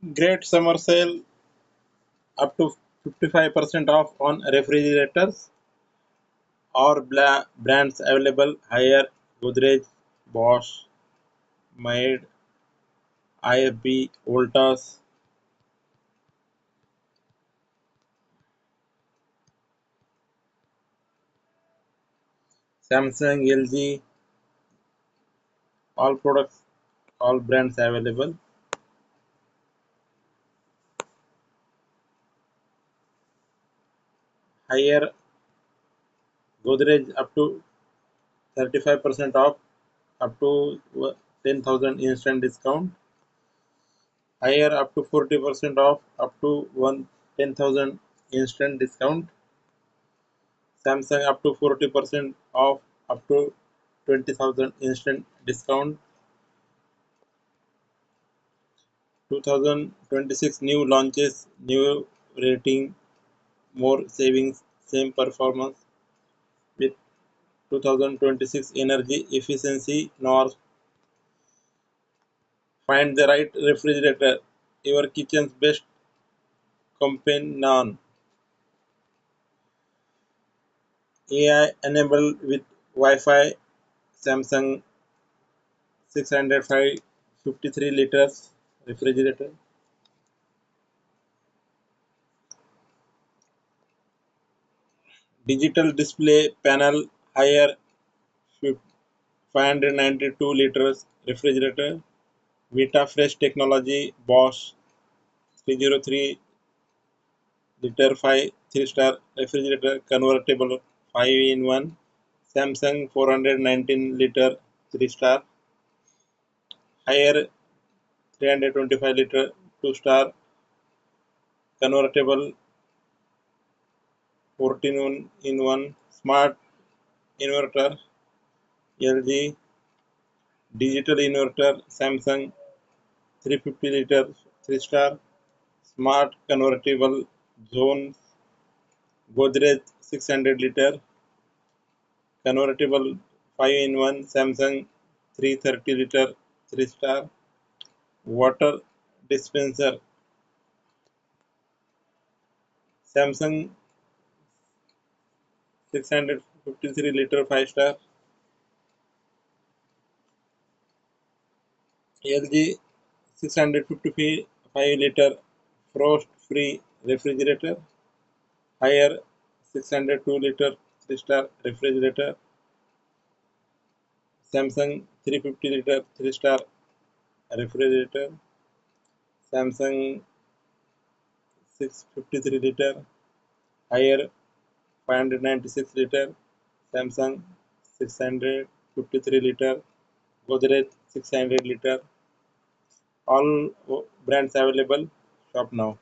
Great summer sale up to 55% off on refrigerators or brands available higher Godrej, Bosch, Maid, IFB, Voltas, Samsung, LG, all products, all brands available. Higher Godrej up to 35% off up to 10,000 instant discount. Higher up to 40% off up to 10,000 instant discount. Samsung up to 40% off up to 20,000 instant discount. 2026 new launches, new rating, more savings, same performance with 2026 energy efficiency norms. Find the right refrigerator, your kitchen's best companion. AI enabled with Wi-Fi, Samsung 605 53 liters refrigerator. Digital display panel higher 592 liters refrigerator. Vita Fresh Technology Bosch 303 liter 5 3-star refrigerator convertible 5 in 1. Samsung 419 liter 3-star. Higher 325 liter 2-star convertible 14 in 1. Smart inverter LG. Digital inverter Samsung 350 liter 3-star. Smart convertible zones Godrej 600 liter convertible 5 in 1 Samsung 330 liter 3-star. Water dispenser Samsung 653 liter 5-star. LG 655 liter frost free refrigerator. Higher 602 liter 3-star refrigerator. Samsung 350 liter 3-star refrigerator. Samsung 653 liter. Higher 596 liter. Samsung 653 liter. Godrej 600 liter. All brands available. Shop now.